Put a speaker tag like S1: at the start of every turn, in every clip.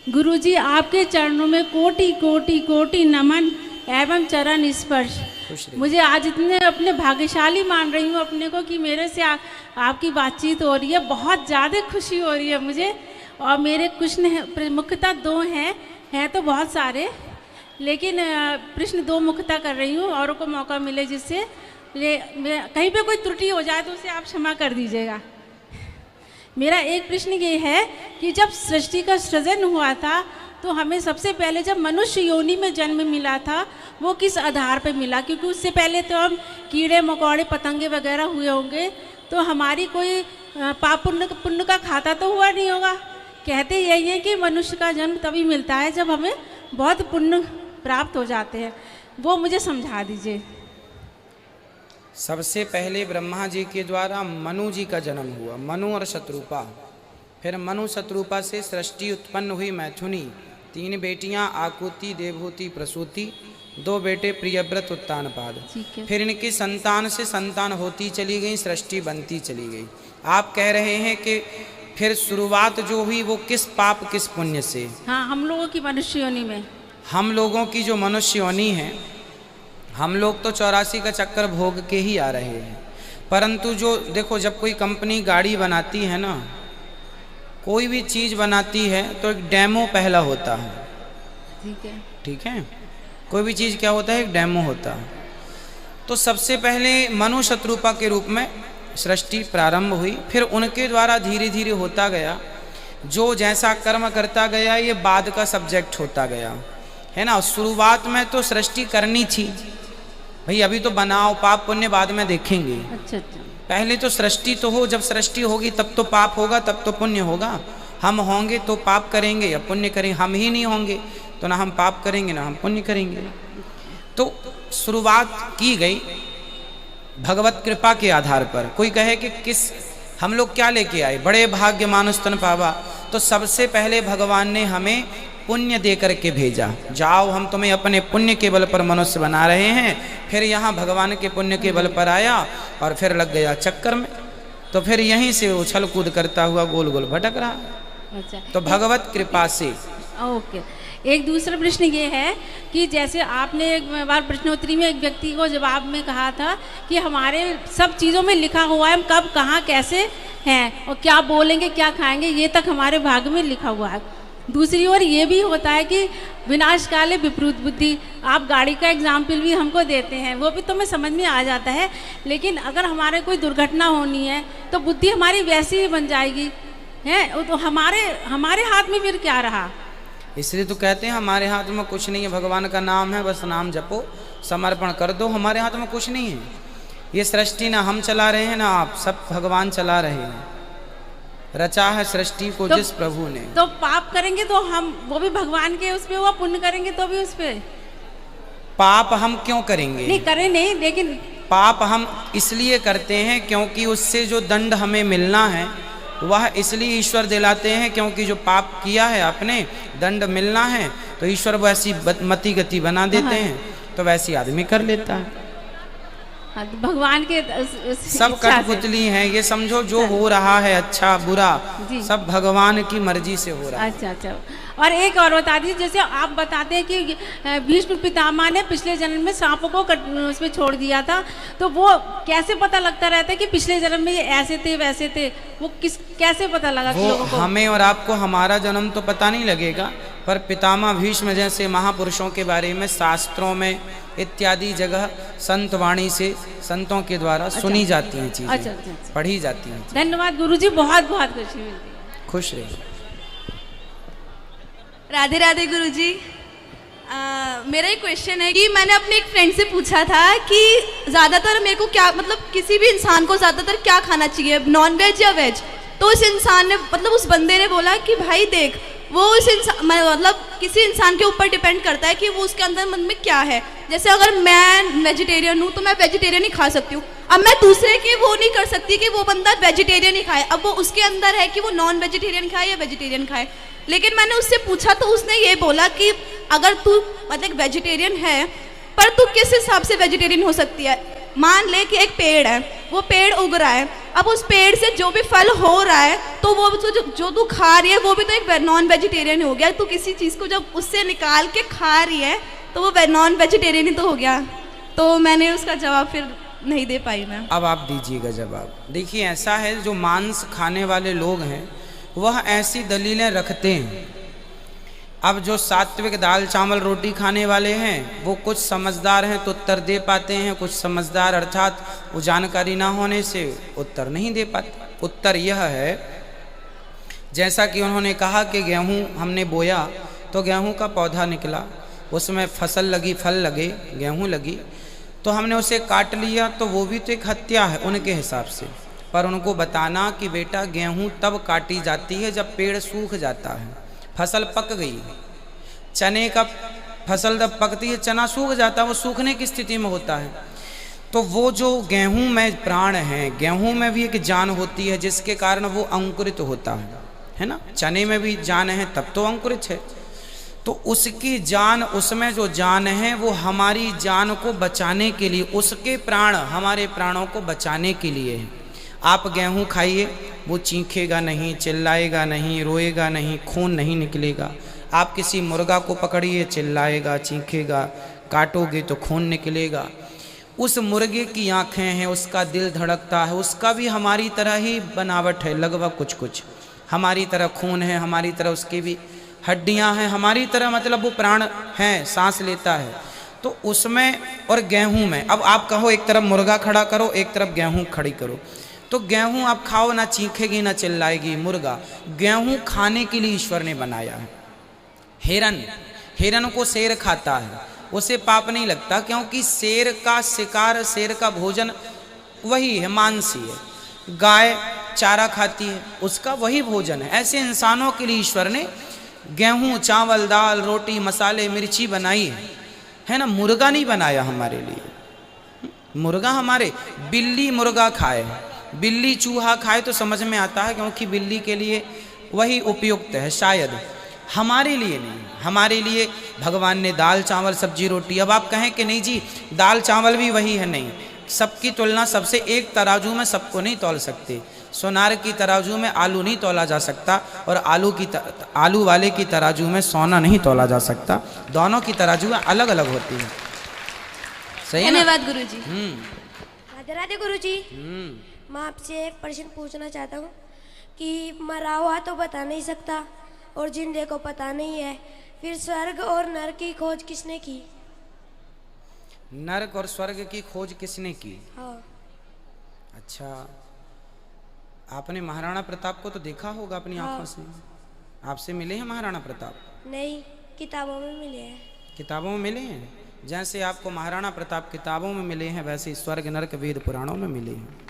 S1: गुरुजी आपके चरणों में कोटि कोटि कोटि नमन एवं चरण स्पर्श। मुझे आज इतने अपने भाग्यशाली मान रही हूँ अपने को कि मेरे से आपकी बातचीत हो रही है, बहुत ज़्यादा खुशी हो रही है मुझे। और मेरे प्रश्न मुख्यतः दो हैं तो बहुत सारे, लेकिन प्रश्न दो मुख्यतः कर रही हूँ, औरों को मौका मिले जिससे कहीं पे कोई त्रुटि हो जाए तो उसे आप क्षमा कर दीजिएगा। मेरा एक प्रश्न ये है कि जब सृष्टि का सृजन हुआ था तो हमें सबसे पहले जब मनुष्य योनि में जन्म मिला था वो किस आधार पर मिला? क्योंकि उससे पहले तो हम कीड़े मकोड़े पतंगे वगैरह हुए होंगे, तो हमारी कोई पाप पुण्य का खाता तो हुआ नहीं होगा। कहते यही है कि मनुष्य का जन्म तभी मिलता है जब हमें बहुत पुण्य प्राप्त हो जाते हैं, वो मुझे समझा दीजिए।
S2: सबसे पहले ब्रह्मा जी के द्वारा मनु जी का जन्म हुआ, मनु और शत्रुपा। फिर मनु शत्रुपा से सृष्टि उत्पन्न हुई मैथुनी, 3 बेटियां आकुति देवहूति प्रसूति, 2 बेटे प्रियव्रत उत्तानपाद। फिर इनकी संतान से संतान होती चली गई, सृष्टि बनती चली गई। आप कह रहे हैं कि फिर शुरुआत जो हुई वो किस पाप किस पुण्य से?
S1: हाँ, हम लोगों की मनुष्य योनि में,
S2: हम लोगों की जो मनुष्य योनि है, हम लोग तो 84 का चक्कर भोग के ही आ रहे हैं। परंतु जो देखो, जब कोई कंपनी गाड़ी बनाती है ना, कोई भी चीज़ बनाती है तो एक डेमो पहला होता है। ठीक है, कोई भी चीज़ क्या होता है, एक डेमो होता है। तो सबसे पहले मनु शत्रुपा के रूप में सृष्टि प्रारंभ हुई, फिर उनके द्वारा धीरे धीरे होता गया। जो जैसा कर्म करता गया ये बाद का सब्जेक्ट होता गया, है ना। शुरुआत में तो सृष्टि करनी थी भाई, अभी तो बनाओ, पाप पुण्य बाद में देखेंगे।
S1: अच्छा।
S2: पहले तो सृष्टि तो हो, जब सृष्टि होगी तब तो पाप होगा, तब तो पुण्य होगा। हम होंगे तो पाप करेंगे या पुण्य करेंगे, हम ही नहीं होंगे तो ना हम पाप करेंगे ना हम पुण्य करेंगे। तो शुरुआत की गई भगवत कृपा के आधार पर। कोई कहे कि किस हम लोग क्या लेके आए, बड़े भाग्य मानुष तन पावा, तो सबसे पहले भगवान ने हमें पुण्य दे करके भेजा। जाओ, हम तुम्हें अपने पुण्य के बल पर मनुष्य बना रहे हैं। फिर यहाँ भगवान के पुण्य के बल पर आया और फिर लग गया चक्कर में, तो फिर यहीं से उछल कूद करता हुआ गोल गोल भटक रहा।
S1: अच्छा,
S2: तो भगवत कृपा से।
S1: ओके। एक दूसरा प्रश्न ये है कि जैसे आपने एक बार प्रश्नोत्तरी में एक व्यक्ति को जवाब में कहा था कि हमारे सब चीज़ों में लिखा हुआ है, हम कब कहाँ कैसे हैं और क्या बोलेंगे क्या खाएंगे, ये तक हमारे भाग्य में लिखा हुआ है। दूसरी ओर ये भी होता है कि विनाश काले विपरीत बुद्धि, आप गाड़ी का एग्जाम्पल भी हमको देते हैं, वो भी तो हमें समझ में आ जाता है। लेकिन अगर हमारे कोई दुर्घटना होनी है तो बुद्धि हमारी वैसी ही बन जाएगी, है तो हमारे हाथ में फिर क्या रहा?
S2: इसलिए तो कहते हैं हमारे हाथ में कुछ नहीं है, भगवान का नाम है, बस नाम जपो, समर्पण कर दो, हमारे हाथ में कुछ नहीं है। ये सृष्टि ना हम चला रहे हैं ना आप, सब भगवान चला रहे हैं। रचा है सृष्टि को तो, जिस प्रभु ने।
S1: तो पाप करेंगे तो हम वो भी भगवान के उस पे हुआ, पुण्य करेंगे तो भी उस पे।
S2: पाप हम क्यों करेंगे?
S1: नहीं करें नहीं, लेकिन
S2: पाप हम इसलिए करते हैं क्योंकि उससे जो दंड हमें मिलना है वह इसलिए ईश्वर दिलाते हैं, क्योंकि जो पाप किया है आपने, दंड मिलना है तो ईश्वर वैसी मति गति बना देते हैं, तो वैसी आदमी कर लेता है।
S1: हाँ, तो भगवान के
S2: सब कठपुतली हैं, ये समझो जो हो रहा है अच्छा बुरा सब भगवान की मर्जी से हो रहा है।
S1: अच्छा। और एक और बता दीजिए, जैसे आप बताते हैं कि भीष्म पितामह ने पिछले जन्म में सांपों को उसमें छोड़ दिया था, तो वो कैसे पता लगता रहता है कि पिछले जन्म में ये ऐसे थे वैसे थे? वो कैसे पता लगा
S2: वो
S1: लोगों को?
S2: हमें और आपको हमारा जन्म तो पता नहीं लगेगा, पर पितामह भीष्म जैसे महापुरुषों के बारे में शास्त्रों में इत्यादि जगह संत वाणी से, संतों के द्वारा सुनी जाती हैं चीजें।
S1: अच्छा।
S2: पढ़ी जाती हैं।
S1: धन्यवाद गुरुजी, बहुत बहुत खुशी मिलती है।
S2: खुश रहिए।
S3: राधे राधे गुरुजी। मेरा एक क्वेश्चन है कि मैंने अपने एक फ्रेंड से पूछा था कि ज़्यादातर मेरे को क्या, मतलब किसी भी इंसान को ज़्यादातर क्या खाना चाहिए, नॉन वेज या वेज? तो उस इंसान ने, मतलब उस बंदे ने बोला कि भाई देख, वो उस इंसान, मतलब किसी इंसान के ऊपर डिपेंड करता है कि वो उसके अंदर मन में क्या है। जैसे अगर मैं वेजिटेरियन हूँ तो मैं वेजिटेरियन ही खा सकती हूँ, अब मैं दूसरे की वो नहीं कर सकती कि वो बंदा वेजिटेरियन ही खाए, अब वो उसके अंदर है कि वो नॉन वेजिटेरियन खाए या वेजिटेरियन खाए। लेकिन मैंने उससे पूछा तो उसने ये बोला कि अगर तू मतलब वेजिटेरियन है, पर तू किस हिसाब से वेजिटेरियन हो सकती है? मान ले कि एक पेड़ है, वो पेड़ उग रहा है, अब उस पेड़ से जो भी फल हो रहा है तो वो तो जो तू खा रही है वो भी तो एक नॉन वेजिटेरियन हो गया। तू किसी चीज़ को जब उससे निकाल के खा रही है तो वो नॉन वेजिटेरियन ही तो हो गया। तो मैंने उसका जवाब फिर नहीं दे पाई मैं।
S2: अब आप दीजिएगा जवाब। देखिए ऐसा है, जो मांस खाने वाले लोग हैं वह ऐसी दलीलें रखते हैं। अब जो सात्विक दाल चावल रोटी खाने वाले हैं वो कुछ समझदार हैं तो उत्तर दे पाते हैं, कुछ समझदार अर्थात वो जानकारी ना होने से उत्तर नहीं दे पाते। उत्तर यह है, जैसा कि उन्होंने कहा कि गेहूं हमने बोया तो गेहूं का पौधा निकला, उसमें फसल लगी, फल लगे, गेहूं लगी, तो हमने उसे काट लिया, तो वो भी तो एक हत्या है उनके हिसाब से। पर उनको बताना कि बेटा गेहूं तब काटी जाती है जब पेड़ सूख जाता है, फसल पक गई। चने का फसल जब पकती है चना सूख जाता है, वो सूखने की स्थिति में होता है। तो वो जो गेहूं में प्राण है, गेहूं में भी एक जान होती है जिसके कारण वो अंकुरित होता है ना। चने में भी जान है तब तो अंकुरित है। तो उसकी जान, उसमें जो जान है वो हमारी जान को बचाने के लिए, उसके प्राण हमारे प्राणों को बचाने के लिए है। आप गेहूं खाइए, वो चीखेगा नहीं, चिल्लाएगा नहीं, रोएगा नहीं, खून नहीं निकलेगा। आप किसी मुर्गा को पकड़िए, चिल्लाएगा, चीखेगा, काटोगे तो खून निकलेगा। उस मुर्गे की आँखें हैं, उसका दिल धड़कता है, उसका भी हमारी तरह ही बनावट है लगभग, कुछ कुछ हमारी तरह खून है, हमारी तरह उसकी भी हड्डियां हैं, हमारी तरह, मतलब वो प्राण हैं, सांस लेता है। तो उसमें और गेहूं में, अब आप कहो एक तरफ मुर्गा खड़ा करो, एक तरफ गेहूं खड़ी करो, तो गेहूं आप खाओ ना चीखेगी ना चिल्लाएगी। मुर्गा, गेहूं खाने के लिए ईश्वर ने बनाया है। हिरन को शेर खाता है, उसे पाप नहीं लगता, क्योंकि शेर का शिकार, शेर का भोजन वही है, मांस ही है। गाय चारा खाती है, उसका वही भोजन है। ऐसे इंसानों के लिए ईश्वर ने गेहूं, चावल, दाल, रोटी, मसाले, मिर्ची बनाई है ना। मुर्गा नहीं बनाया हमारे लिए। मुर्गा हमारे, बिल्ली मुर्गा खाए, बिल्ली चूहा खाए तो समझ में आता है, क्योंकि बिल्ली के लिए वही उपयुक्त है शायद, हमारे लिए नहीं। हमारे लिए भगवान ने दाल चावल सब्जी रोटी। अब आप कहें कि नहीं जी दाल चावल भी वही है, नहीं, सबकी तुलना सबसे, एक तराजू में सबको नहीं तौल सकते। सोनार की तराजू में आलू नहीं तौला जा सकता, और आलू वाले की तराजू में सोना नहीं तौला जा सकता। दोनों की तराजू अलग अलग होती है। सही है ना?
S3: धन्यवाद गुरुजी।
S4: राधे राधे गुरुजी। मैं आपसे एक प्रश्न पूछना चाहता हूँ कि मरा हुआ तो बता नहीं सकता और जिंदे को पता नहीं है, फिर स्वर्ग और नरक की खोज किसने की?
S2: नरक और स्वर्ग की खोज किसने की?
S4: हाँ।
S2: अच्छा, आपने महाराणा प्रताप को तो देखा होगा अपनी आंखों से। आपसे मिले हैं महाराणा प्रताप?
S4: नहीं, किताबों में मिले हैं।
S2: किताबों में मिले हैं? जैसे आपको महाराणा प्रताप किताबों में मिले हैं, वैसे स्वर्ग नरक वेद पुराणों में मिले हैं।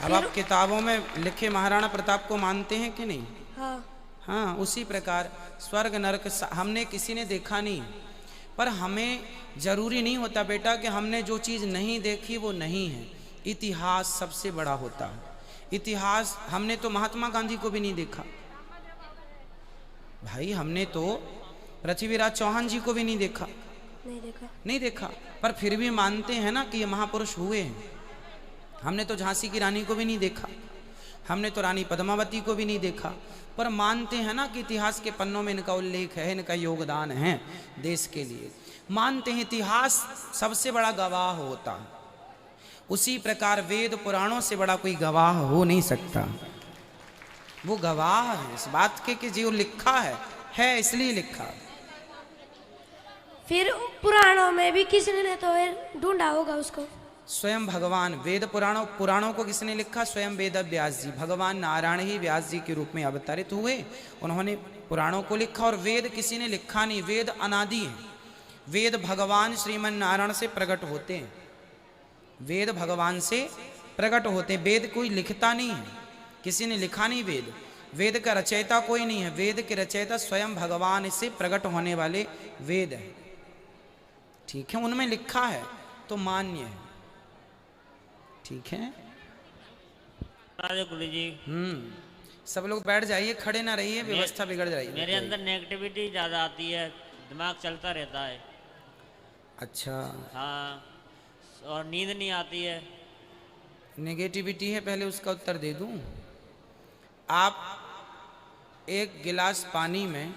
S2: अब आप किताबों में लिखे महाराणा प्रताप को मानते हैं कि नहीं?
S4: हाँ।
S2: हाँ, उसी प्रकार स्वर्ग नरक हमने किसी ने देखा नहीं, पर हमें जरूरी नहीं होता बेटा कि हमने जो चीज़ नहीं देखी वो नहीं है। इतिहास सबसे बड़ा होता है। इतिहास, हमने तो महात्मा गांधी को भी नहीं देखा भाई, हमने तो पृथ्वीराज चौहान जी को भी नहीं देखा। नहीं देखा, पर फिर भी मानते हैं ना कि ये महापुरुष हुए हैं। हमने तो झांसी की रानी को भी नहीं देखा, हमने तो रानी पद्मावती को भी नहीं देखा, पर मानते हैं ना कि इतिहास के पन्नों में इनका उल्लेख है, इनका योगदान है देश के लिए। मानते हैं, इतिहास सबसे बड़ा गवाह होता है। उसी प्रकार वेद पुराणों से बड़ा कोई गवाह हो नहीं सकता। वो गवाह है इस बात के कि जो लिखा है इसलिए लिखा।
S4: फिर पुराणों में भी किसने ने तो ढूंढा होगा उसको?
S2: स्वयं भगवान। वेद पुराणों को किसने लिखा? स्वयं वेद व्यास जी, भगवान नारायण ही व्यास जी के रूप में अवतरित हुए, उन्होंने पुराणों को लिखा। और वेद किसी ने लिखा नहीं, वेद अनादि है। वेद भगवान श्रीमन नारायण से प्रकट होते हैं, वेद भगवान से प्रकट होते हैं। वेद कोई लिखता नहीं है, किसी ने लिखा नहीं वेद। वेद का रचयिता कोई नहीं है, वेद के रचयिता स्वयं भगवान से प्रकट होने वाले वेद है। ठीक है, उनमें लिखा है तो मान्य है। ठीक है
S5: गुरु जी।
S2: सब लोग बैठ जाइए, खड़े ना रहिए, व्यवस्था बिगड़ जाएगी।
S5: मेरे अंदर नेगेटिविटी ज़्यादा आती है, दिमाग चलता रहता है।
S2: अच्छा,
S5: हाँ, और नींद नहीं आती है।
S2: नेगेटिविटी है, पहले उसका उत्तर दे दूं। आप एक गिलास पानी में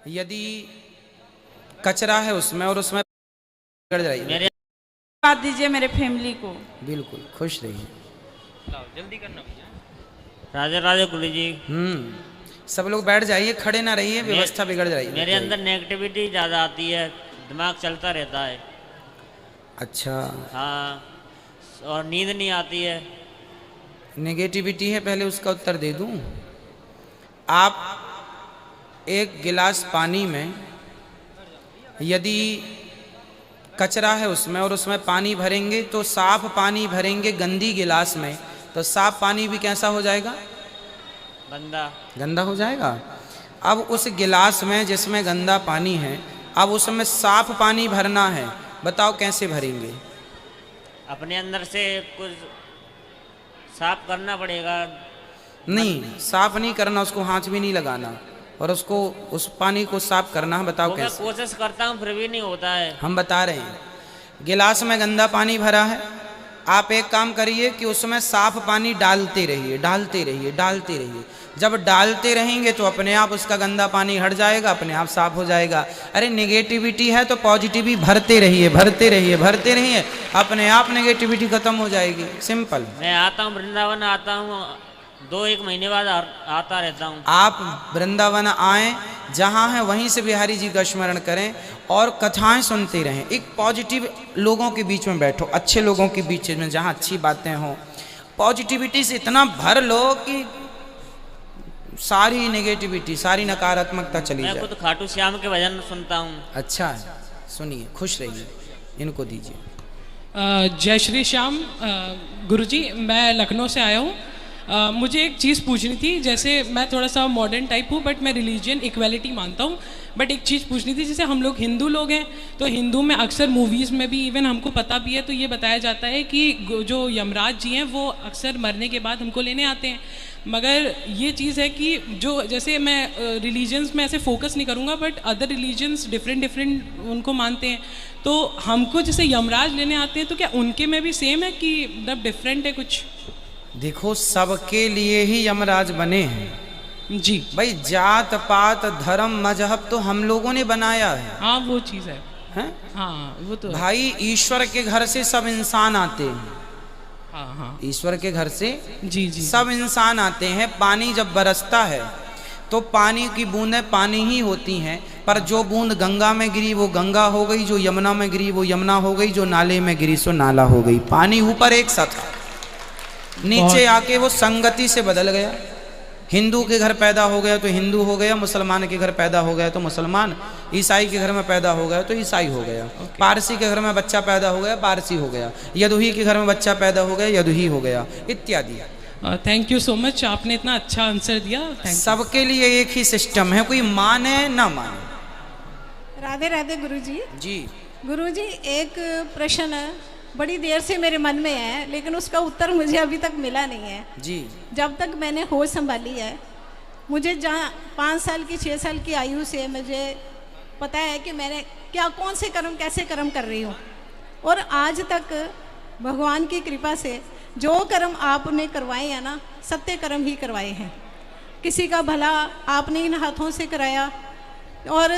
S2: यदि कचरा है उसमें और उसमें गड़ जाइए,
S5: मेरे
S1: बात दीजिए मेरे फैमिली को।
S2: बिल्कुल खुश रहिए।
S5: राधे राधे गुरु जी।
S2: सब लोग बैठ जाइए, खड़े ना रहिए, व्यवस्था बिगड़ जाएगी।
S5: मेरे अंदर नेगेटिविटी ज़्यादा आती है, दिमाग चलता रहता है।
S2: अच्छा,
S5: हाँ, और नींद नहीं आती है।
S2: नेगेटिविटी है, पहले उसका उत्तर दे दूं। आप एक गिलास पानी में यदि कचरा है उसमें और उसमें पानी भरेंगे तो साफ पानी भरेंगे गंदी गिलास में तो साफ पानी भी कैसा हो जाएगा? गंदा हो जाएगा। अब उस गिलास में जिसमें गंदा पानी है, अब उसमें साफ पानी भरना है, बताओ कैसे भरेंगे?
S5: अपने अंदर से कुछ साफ करना पड़ेगा।
S2: नहीं, साफ नहीं करना, उसको हाथ भी नहीं लगाना और उसको उस पानी को साफ करना है, बताओ
S5: वो मैं
S2: कैसे?
S5: कोशिश करता हूँ फिर भी नहीं होता है।
S2: हम बता रहे हैं, गिलास में गंदा पानी भरा है, आप एक काम करिए कि उसमें साफ पानी डालते रहिए, डालते रहिए, डालते रहिए। जब डालते रहेंगे तो अपने आप उसका गंदा पानी हट जाएगा, अपने आप साफ हो जाएगा। अरे नेगेटिविटी है तो पॉजिटिविटी भरते रहिए, भरते रहिए, भरते रहिए, अपने आप नेगेटिविटी खत्म हो जाएगी। सिंपल।
S5: मैं आता हूँ वृंदावन, आता हूँ 2-1 महीने बाद आता रहता हूँ।
S2: आप वृंदावन आएं, जहाँ हैं वहीं से बिहारी जी का स्मरण करें और कथाएं सुनते रहें। एक पॉजिटिव लोगों के बीच में बैठो, अच्छे लोगों के बीच में, जहाँ अच्छी बातें हों। पॉजिटिविटी से इतना भर लो कि सारी नेगेटिविटी, सारी नकारात्मकता चली
S5: मैं
S2: जाए।
S5: खुद खाटू श्याम के भजन सुनता हूँ।
S2: अच्छा है, सुनिए, खुश रहिए। इनको दीजिए।
S6: जय श्री श्याम। गुरुजी, मैं लखनऊ से आया हूँ। मुझे एक चीज़ पूछनी थी। जैसे मैं थोड़ा सा मॉडर्न टाइप हूँ, बट मैं रिलीजियन इक्वालिटी मानता हूँ। बट एक चीज़ पूछनी थी, जैसे हम लोग हिंदू लोग हैं, तो हिंदू में अक्सर मूवीज़ में भी, इवन हमको पता भी है, तो ये बताया जाता है कि जो यमराज जी हैं वो अक्सर मरने के बाद हमको लेने आते हैं। मगर ये चीज़ है कि जो, जैसे मैं रिलीजन्स में ऐसे फोकस नहीं करूँगा, बट अदर रिलीजन्स डिफरेंट उनको मानते हैं, तो हमको जैसे यमराज लेने आते हैं, तो क्या उनके में भी सेम है कि मतलब डिफरेंट है कुछ?
S2: देखो, सबके लिए ही यमराज बने हैं
S6: जी
S2: भाई। जात पात धर्म मजहब तो हम लोगों ने बनाया है।
S6: हाँ, वो चीज़ है।
S2: हैं?
S6: हाँ, वो तो
S2: भाई, ईश्वर के घर से सब इंसान आते हैं।
S6: हाँ हाँ,
S2: ईश्वर के घर से
S6: जी जी,
S2: सब इंसान आते हैं। पानी जब बरसता है तो पानी की बूंदें पानी ही होती हैं, पर जो बूंद गंगा में गिरी वो गंगा हो गई, जो यमुना में गिरी वो यमुना हो गई, जो नाले में गिरी सो नाला हो गई। पानी ऊपर एक सा था, नीचे आके वो संगति से बदल गया। हिंदू के घर पैदा हो गया तो हिंदू हो गया, मुसलमान के घर पैदा हो गया तो मुसलमान, ईसाई के घर में पैदा हो गया तो ईसाई हो गया, पारसी के घर में बच्चा पैदा हो गया पारसी हो गया, यदुही के घर में बच्चा पैदा हो गया यदुही हो गया, इत्यादि।
S6: थैंक यू सो मच, आपने इतना अच्छा आंसर दिया।
S2: सबके लिए एक ही सिस्टम है, कोई माने ना माने।
S7: राधे राधे गुरुजी।
S2: जी
S7: गुरुजी, एक प्रश्न बड़ी देर से मेरे मन में है, लेकिन उसका उत्तर मुझे अभी तक मिला नहीं है।
S2: जी।
S7: जब तक मैंने होश संभाली है, मुझे जहाँ 5 साल की 6 साल की आयु से मुझे पता है कि मैंने क्या, कौन से कर्म, कैसे कर्म कर रही हूँ, और आज तक भगवान की कृपा से जो कर्म आपने करवाए हैं ना, सत्य कर्म ही करवाए हैं। किसी का भला आपने इन हाथों से कराया और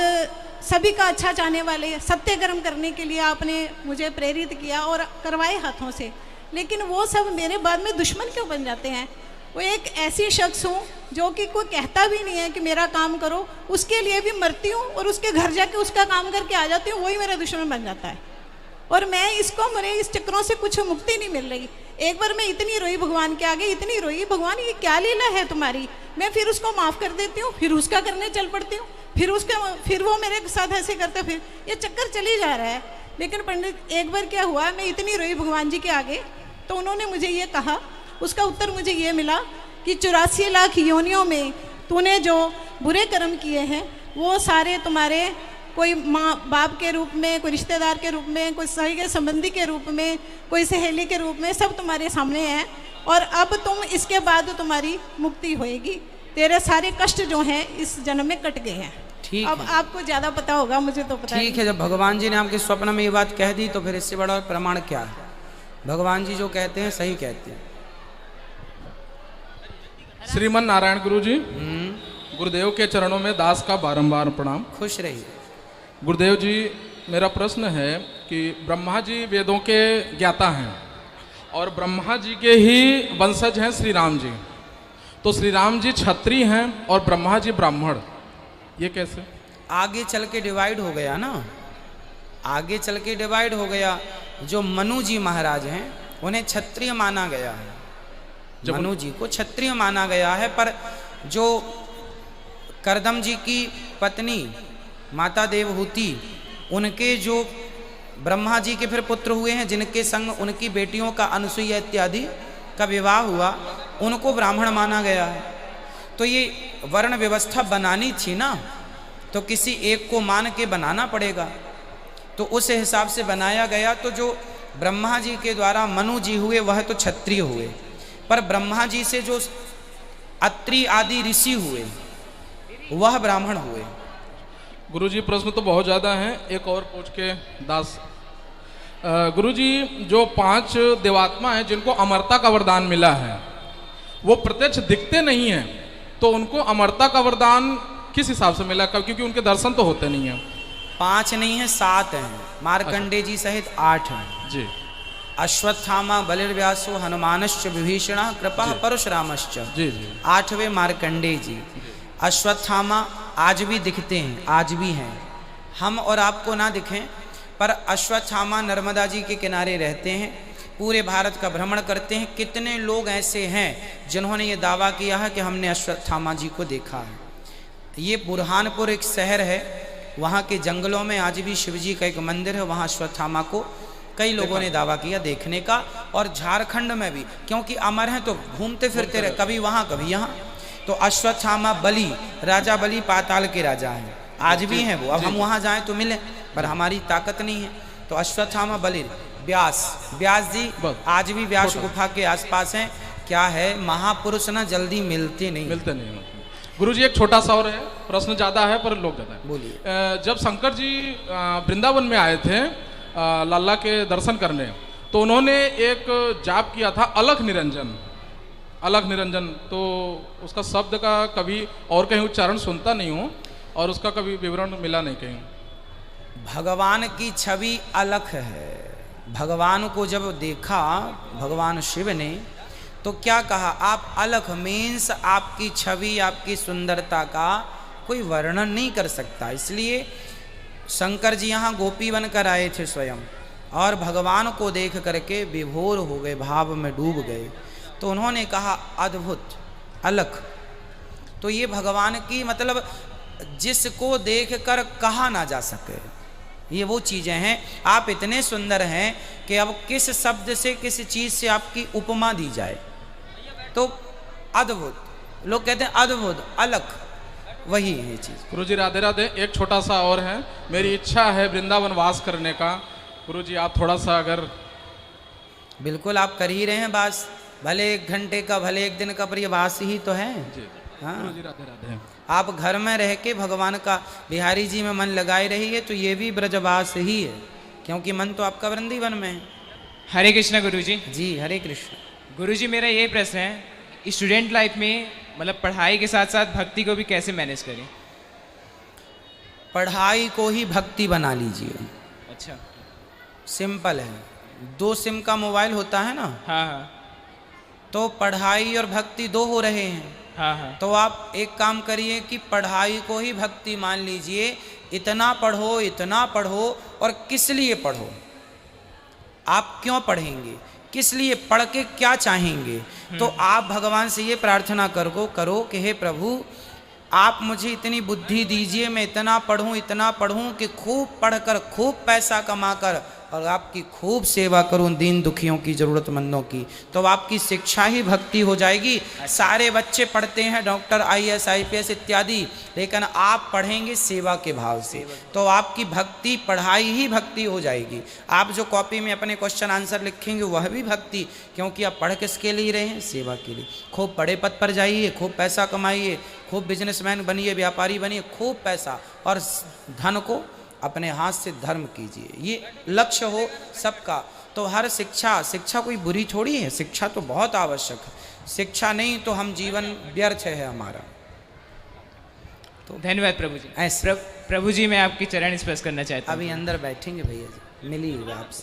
S7: सभी का अच्छा चाहने वाले सत्य कर्म करने के लिए आपने मुझे प्रेरित किया और करवाए हाथों से। लेकिन वो सब मेरे बाद में दुश्मन क्यों बन जाते हैं? वो एक ऐसी शख्स हूँ जो कि कोई कहता भी नहीं है कि मेरा काम करो, उसके लिए भी मरती हूँ और उसके घर जाके उसका काम करके आ जाती हूँ, वही मेरा दुश्मन बन जाता है। और मैं मेरे इस चक्रों से कुछ मुक्ति नहीं मिल रही। एक बार मैं इतनी रोई भगवान के आगे, इतनी रोई, भगवान ये क्या लीला है तुम्हारी। मैं फिर उसको माफ़ कर देती हूँ, फिर उसका करने चल पड़ती हूँ, फिर वो मेरे साथ ऐसे करते, फिर ये चक्कर चली जा रहा है। लेकिन पंडित, एक बार क्या हुआ, मैं इतनी रोई भगवान जी के आगे, तो उन्होंने मुझे ये कहा, उसका उत्तर मुझे ये मिला कि 84 लाख योनियों में तूने जो बुरे कर्म किए हैं वो सारे तुम्हारे, कोई माँ बाप के रूप में, कोई रिश्तेदार के रूप में, कोई सगे संबंधी के रूप में, कोई सहेली के रूप में, सब तुम्हारे सामने है। और अब तुम, इसके बाद तुम्हारी मुक्ति होएगी, तेरे सारे कष्ट जो हैं इस जन्म में कट गए हैं।
S2: ठीक
S7: अब
S2: है।
S7: आपको ज़्यादा पता होगा, मुझे तो पता
S2: ठीक है, जब भगवान जी ने आपके स्वप्न में ये बात कह दी तो फिर इससे बड़ा प्रमाण क्या है? भगवान जी जो कहते हैं सही कहते हैं।
S8: श्रीमन नारायण गुरु जी, गुरुदेव के चरणों में दास का बारंबार प्रणाम।
S2: खुश रहिए।
S8: गुरुदेव जी, मेरा प्रश्न है कि ब्रह्मा जी वेदों के ज्ञाता हैं और ब्रह्मा जी के ही वंशज हैं श्री राम जी, तो श्री राम जी क्षत्रिय हैं और ब्रह्मा जी ब्राह्मण, ये कैसे?
S2: आगे चल के डिवाइड हो गया ना, आगे चल के डिवाइड हो गया। जो मनु जी महाराज हैं उन्हें क्षत्रिय माना गया है, मनु जी को क्षत्रिय माना गया है, पर जो करदम जी की पत्नी माता देवहूति, उनके जो ब्रह्मा जी के फिर पुत्र हुए हैं, जिनके संग उनकी बेटियों का अनुसुईया इत्यादि का विवाह हुआ, उनको ब्राह्मण माना गया है। तो ये वर्ण व्यवस्था बनानी थी ना, तो किसी एक को मान के बनाना पड़ेगा, तो उस हिसाब से बनाया गया। तो जो ब्रह्मा जी के द्वारा मनु जी हुए वह तो क्षत्रिय हुए, पर ब्रह्मा जी से जो अत्रि आदि ऋषि हुए वह ब्राह्मण हुए।
S8: गुरुजी प्रश्न तो बहुत ज़्यादा हैं, एक और पूछ के दास। गुरुजी, जो 5 देवात्मा हैं जिनको अमरता का वरदान मिला है, वो प्रत्यक्ष दिखते नहीं हैं, तो उनको अमरता का वरदान किस हिसाब से मिला? क्योंकि उनके दर्शन तो होते नहीं हैं।
S2: 5 नहीं है, 7 हैं। मार्कंडे जी सहित 8 हैं
S8: जी।
S2: अश्वत्थामा, बलिर्व्यासो, हनुमानश्च, विभीषण, कृपा, परशुरामश्च।
S8: जी जी।
S2: 8वें मार्कंडे जी। अश्वत्थामा आज भी दिखते हैं, आज भी हैं, हम और आपको ना दिखें, पर अश्वत्थामा नर्मदा जी के किनारे रहते हैं, पूरे भारत का भ्रमण करते हैं। कितने लोग ऐसे हैं जिन्होंने ये दावा किया है कि हमने अश्वत्थामा जी को देखा है। ये बुरहानपुर एक शहर है, वहाँ के जंगलों में आज भी शिव जी का एक मंदिर है, वहाँ अश्वत्थामा को कई लोगों ने दावा किया देखने का। और झारखंड में भी, क्योंकि अमर हैं तो घूमते फिरते रहे, कभी वहाँ कभी यहाँ। तो अश्वत्थामा बलि, राजा बलि पाताल के राजा हैं, आज भी हैं वो। अब हम वहाँ जाएं तो मिलें, पर हमारी ताकत नहीं है। तो अश्वत्थामा बलि। व्यास, व्यास जी आज भी व्यास गुफा के आसपास हैं। क्या है, महापुरुष ना जल्दी मिलते नहीं।
S8: गुरुजी, एक छोटा सा और है, प्रश्न ज़्यादा है पर लोग ज़्यादा है।
S2: बोलिए।
S8: जब शंकर जी वृंदावन में आए थे लाला के दर्शन करने, तो उन्होंने एक जाप किया था अलख निरंजन, अलख निरंजन। तो उसका शब्द का कभी और कहीं उच्चारण सुनता नहीं हूँ और उसका कभी विवरण मिला नहीं कहीं।
S2: भगवान की छवि अलख है। भगवान को जब देखा भगवान शिव ने, तो क्या कहा, आप अलख मीन्स आपकी छवि, आपकी सुंदरता का कोई वर्णन नहीं कर सकता। इसलिए शंकर जी यहाँ गोपी बनकर आए थे स्वयं, और भगवान को देख करके विभोर हो गए, भाव में डूब गए। तो उन्होंने कहा अद्भुत, अलख। तो ये भगवान की मतलब जिसको देखकर कहा ना जा सके, ये वो चीज़ें हैं। आप इतने सुंदर हैं कि अब किस शब्द से, किस चीज़ से आपकी उपमा दी जाए। तो अद्भुत, लोग कहते हैं अद्भुत, अलख, वही है चीज़।
S8: गुरुजी राधे राधे। एक छोटा सा और है, मेरी इच्छा है वृंदावन वास करने का। गुरुजी आप थोड़ा सा अगर।
S2: बिल्कुल, आप कर ही रहे हैं वास, भले 1 घंटे का, भले 1 दिन का, पर ये वास ही तो है। हाँ,
S8: गुरुजी राधे राधे।
S2: आप घर में रह के भगवान का, बिहारी जी में मन लगाए रहिए, तो ये भी ब्रजवास ही है, क्योंकि मन तो आपका वृंदावन में है।
S9: हरे कृष्णा गुरुजी।
S2: जी, हरे कृष्ण।
S9: गुरुजी, मेरा ये प्रश्न है, स्टूडेंट लाइफ में मतलब पढ़ाई के साथ साथ भक्ति को भी कैसे मैनेज करें?
S2: पढ़ाई को ही भक्ति बना लीजिए।
S9: अच्छा,
S2: सिंपल है। 2 सिम का मोबाइल होता है ना,
S9: हाँ हाँ,
S2: तो पढ़ाई और भक्ति 2 हो रहे हैं।
S9: हाँ हाँ।
S2: तो आप एक काम करिए कि पढ़ाई को ही भक्ति मान लीजिए। इतना पढ़ो, इतना पढ़ो, और किस लिए पढ़ो, आप क्यों पढ़ेंगे, किस लिए पढ़ के क्या चाहेंगे। तो आप भगवान से ये प्रार्थना करो कि हे प्रभु, आप मुझे इतनी बुद्धि दीजिए, मैं इतना पढ़ूं कि खूब पढ़कर खूब पैसा कमाकर और आपकी खूब सेवा करूं, दीन दुखियों की, ज़रूरतमंदों की। तो आपकी शिक्षा ही भक्ति हो जाएगी। सारे बच्चे पढ़ते हैं डॉक्टर, IAS IPS इत्यादि, लेकिन आप पढ़ेंगे सेवा के भाव से, तो आपकी भक्ति, पढ़ाई ही भक्ति हो जाएगी। आप जो कॉपी में अपने क्वेश्चन आंसर लिखेंगे वह भी भक्ति, क्योंकि आप पढ़ किसके लिए रहे हैं, सेवा के लिए। खूब बड़े पद पर जाइए, खूब पैसा कमाइए, खूब बिजनेसमैन बनिए, व्यापारी बनिए, खूब पैसा, और धन को अपने हाथ से धर्म कीजिए। ये लक्ष्य हो सबका। तो हर शिक्षा कोई बुरी थोड़ी है, शिक्षा तो बहुत आवश्यक है। शिक्षा नहीं तो हम जीवन व्यर्थ है हमारा।
S9: तो धन्यवाद प्रभु जी।
S2: ऐसे
S9: प्रभु जी मैं आपकी चरण स्पर्श करना चाहता हूँ।
S2: अभी अंदर बैठेंगे भैया जी, मिलिएगा आपसे।